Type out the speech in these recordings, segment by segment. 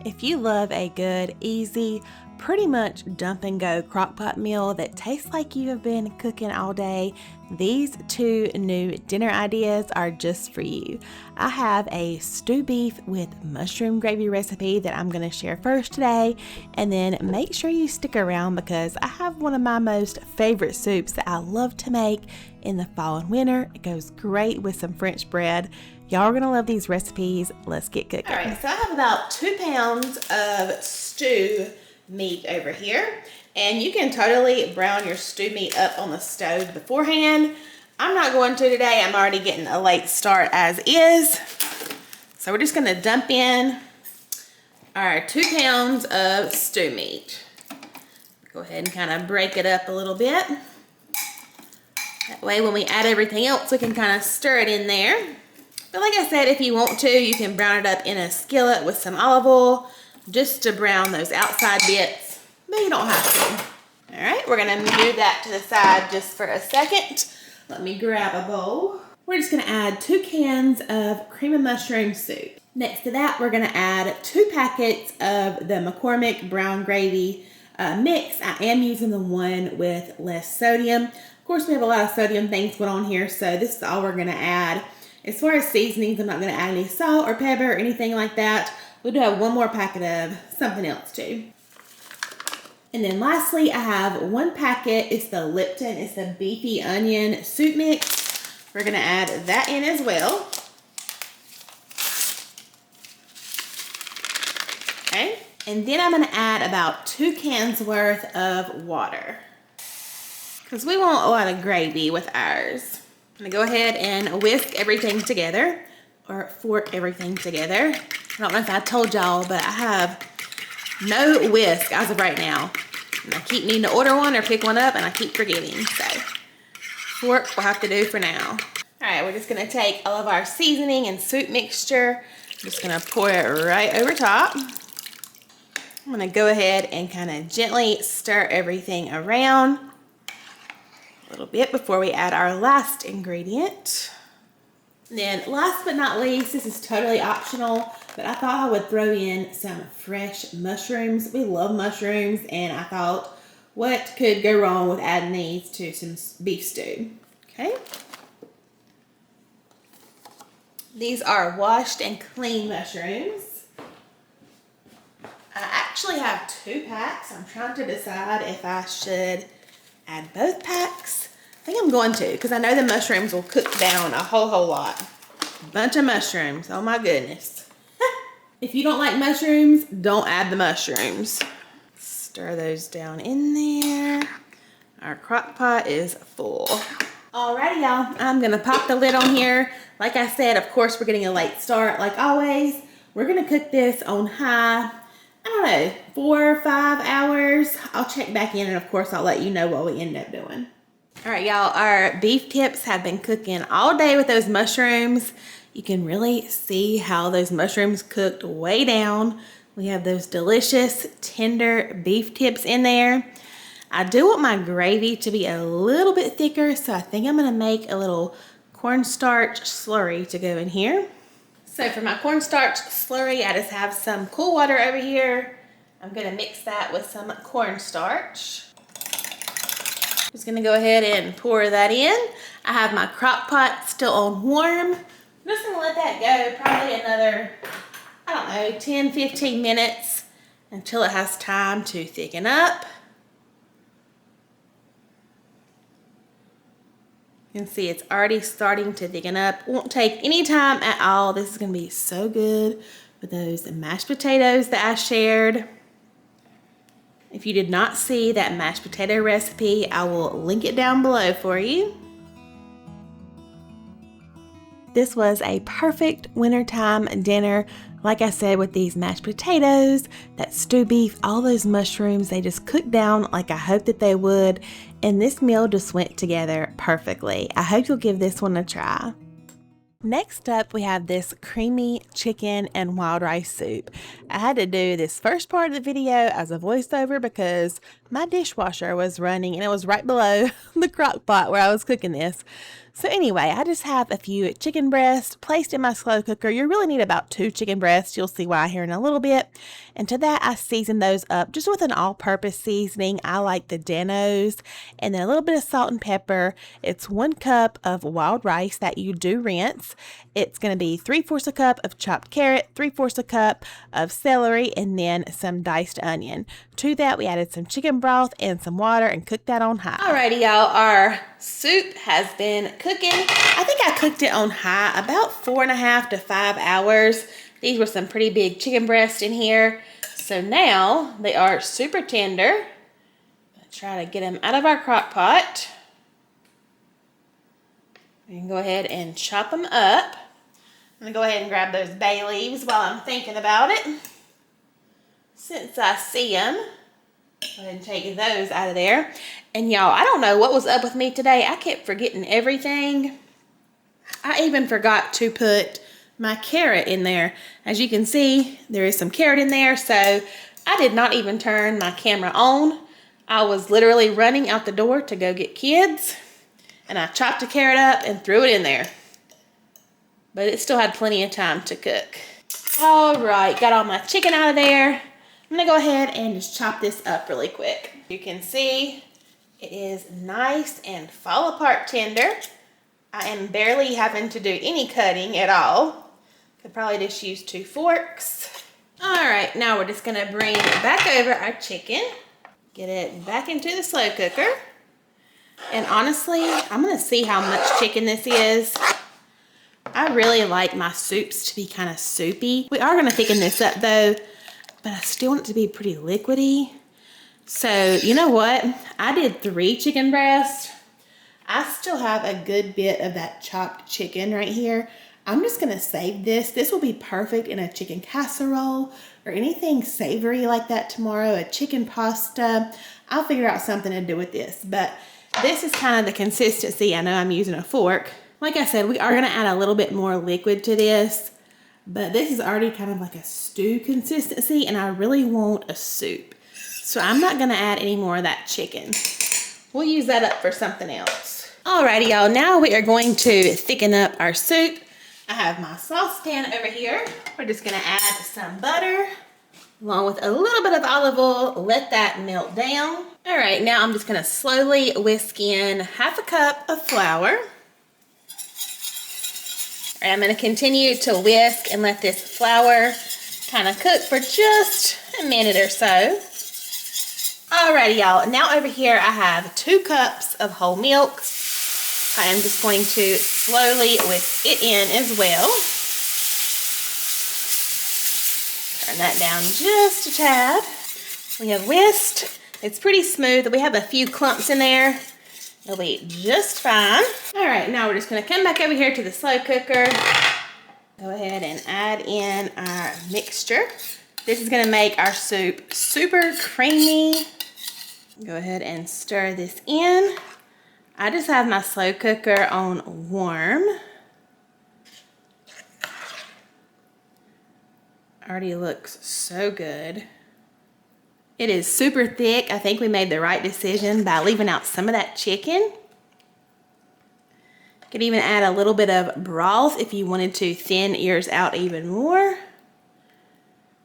If you love a good, easy, pretty much dump and go crockpot meal that tastes like you have been cooking all day, these two new dinner ideas are just for you. I have a stew beef with mushroom gravy recipe that I'm going to share first today, and then make sure you stick around because I have one of my most favorite soups that I love to make in the fall and winter. It goes great with some French bread. Y'all are going to love these recipes. Let's get cooking. All right, so I have about 2 pounds of stew meat over here. And you can totally brown your stew meat up on the stove beforehand. I'm not going to today. I'm already getting a late start as is. So we're just going to dump in our 2 pounds of stew meat. Go ahead and kind of break it up a little bit. That way when we add everything else, we can kind of stir it in there. But like I said, if you want to, you can brown it up in a skillet with some olive oil just to brown those outside bits, but you don't have to. All right, we're gonna move that to the side just for a second. Let me grab a bowl. We're just gonna add 2 cans of cream of mushroom soup. Next to that, we're gonna add 2 packets of the McCormick brown gravy mix. I am using the one with less sodium. Of course, we have a lot of sodium things going on here, so this is all we're gonna add. As far as seasonings, I'm not going to add any salt or pepper or anything like that. We do have 1 more packet of something else too. And then lastly, I have 1 packet. It's the Lipton. It's the beefy onion soup mix. We're going to add that in as well. Okay. And then I'm going to add about 2 cans worth of water, because we want a lot of gravy with ours. I'm gonna go ahead and whisk everything together, or fork everything together. I don't know if I told y'all, but I have no whisk as of right now. And I keep needing to order one or pick one up, and I keep forgetting. So fork will have to do for now. All right, we're just gonna take all of our seasoning and soup mixture. I'm just gonna pour it right over top. I'm gonna go ahead and kind of gently stir everything around a little bit before we add our last ingredient. And then last but not least, this is totally optional, but I thought I would throw in some fresh mushrooms. We love mushrooms, and I thought, what could go wrong with adding these to some beef stew? Okay. These are washed and clean mushrooms. I actually have 2 packs. I'm trying to decide if I should add both packs. I think I'm going to, because I know the mushrooms will cook down a whole lot. A bunch of mushrooms, oh my goodness. If you don't like mushrooms, don't add the mushrooms. Stir those down in there. Our crock pot is full. Alrighty y'all, I'm gonna pop the lid on here. Like I said, of course we're getting a late start like always. We're gonna cook this on high, I don't know, 4 or 5 hours. I'll check back in, and of course I'll let you know what we end up doing. All right, y'all, our beef tips have been cooking all day with those mushrooms. You can really see how those mushrooms cooked way down. We have those delicious, tender beef tips in there. I do want my gravy to be a little bit thicker, so I think I'm gonna make a little cornstarch slurry to go in here. So for my cornstarch slurry, I just have some cool water over here. I'm gonna mix that with some cornstarch. Just gonna go ahead and pour that in. I have my crock pot still on warm. I'm just gonna let that go probably another, I don't know, 10, 15 minutes until it has time to thicken up. You can see it's already starting to thicken up. Won't take any time at all. This is gonna be so good with those mashed potatoes that I shared. If you did not see that mashed potato recipe, I will link it down below for you. This was a perfect wintertime dinner. Like I said, with these mashed potatoes, that stew beef, all those mushrooms, they just cooked down like I hoped that they would. And this meal just went together perfectly. I hope you'll give this one a try. Next up, we have this creamy chicken and wild rice soup. I had to do this first part of the video as a voiceover because my dishwasher was running and it was right below the crock pot where I was cooking this. So anyway, I just have a few chicken breasts placed in my slow cooker. You really need about 2 chicken breasts. You'll see why here in a little bit. And to that, I season those up just with an all-purpose seasoning. I like the Danos, and then a little bit of salt and pepper. It's 1 cup of wild rice that you do rinse. It's going to be 3/4 a cup of chopped carrot, 3/4 a cup of celery, and then some diced onion. To that, we added some chicken broth and some water and cooked that on high. Alrighty, y'all, our soup has been cooking. I think I cooked it on high about 4.5 to 5 hours. These were some pretty big chicken breasts in here. So now they are super tender. I'll try to get them out of our crock pot. We can go ahead and chop them up. I'm gonna go ahead and grab those bay leaves while I'm thinking about it. Since I see them, go ahead and take those out of there. And y'all, I don't know what was up with me today. I kept forgetting everything. I even forgot to put my carrot in there. As you can see, there is some carrot in there, so I did not even turn my camera on. I was literally running out the door to go get kids, and I chopped the carrot up and threw it in there. But it still had plenty of time to cook. All right, got all my chicken out of there. I'm gonna go ahead and just chop this up really quick. You can see it is nice and fall apart tender. I am barely having to do any cutting at all. Could probably just use 2 forks. All right, now we're just gonna bring back over our chicken. Get it back into the slow cooker. And honestly, I'm gonna see how much chicken this is. I really like my soups to be kind of soupy. We are gonna thicken this up though, but I still want it to be pretty liquidy. So you know what? I did 3 chicken breasts. I still have a good bit of that chopped chicken right here. I'm just gonna save this. This will be perfect in a chicken casserole or anything savory like that tomorrow, a chicken pasta. I'll figure out something to do with this, but this is kind of the consistency. I know I'm using a fork. Like I said, we are gonna add a little bit more liquid to this, but this is already kind of like a stew consistency, and I really want a soup. So I'm not gonna add any more of that chicken. We'll use that up for something else. Alrighty, y'all, now we are going to thicken up our soup. I have my saucepan over here. We're just gonna add some butter, along with a little bit of olive oil, let that melt down. All right, now I'm just gonna slowly whisk in 1/2 cup of flour. All right, I'm gonna continue to whisk and let this flour kind of cook for just a minute or so. Alrighty, y'all, now over here I have 2 cups of whole milk. I am just going to slowly whisk it in as well. Turn that down just a tad. We have whisked. It's pretty smooth. We have a few clumps in there. It'll be just fine. All right, now we're just gonna come back over here to the slow cooker. Go ahead and add in our mixture. This is gonna make our soup super creamy. Go ahead and stir this in. I just have my slow cooker on warm. Already looks so good. It is super thick. I think we made the right decision by leaving out some of that chicken. Could even add a little bit of broth if you wanted to thin yours out even more.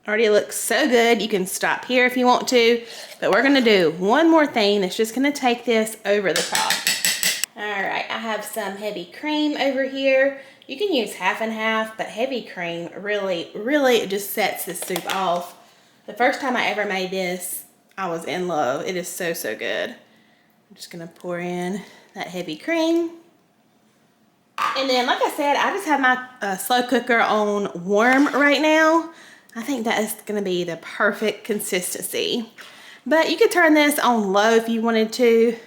Already looks so good. You can stop here if you want to, but we're gonna do one more thing that's just gonna take this over the top. All right, I have some heavy cream over here. You can use half and half, but heavy cream really just sets this soup off. The first time I ever made this, I was in love. It is so good. I'm just gonna pour in that heavy cream. And then, like I said, I just have my slow cooker on warm right now. I think that is gonna be the perfect consistency. But you could turn this on low if you wanted to.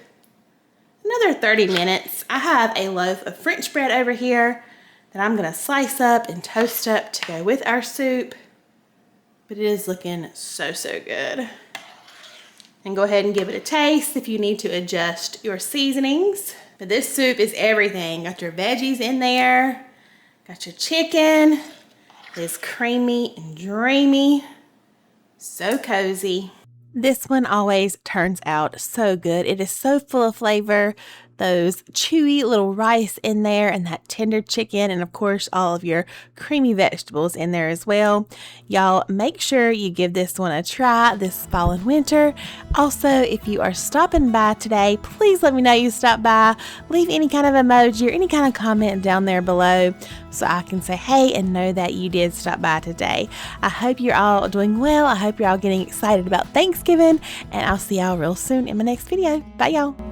Another 30 minutes. I have a loaf of French bread over here that I'm gonna slice up and toast up to go with our soup. But it is looking so good. And go ahead and give it a taste if you need to adjust your seasonings. But this soup is everything. Got your veggies in there, got your chicken. It's creamy and dreamy, so cozy. This one always turns out so good. It is so full of flavor. those chewy little rice in there and that tender chicken, and of course all of your creamy vegetables in there as well. Y'all, make sure you give this one a try this fall and winter. Also, if you are stopping by today, please let me know you stopped by. Leave any kind of emoji or any kind of comment down there below so I can say hey and know that you did stop by today. I hope you're all doing well. I hope you're all getting excited about Thanksgiving, and I'll see y'all real soon in my next video. Bye, y'all.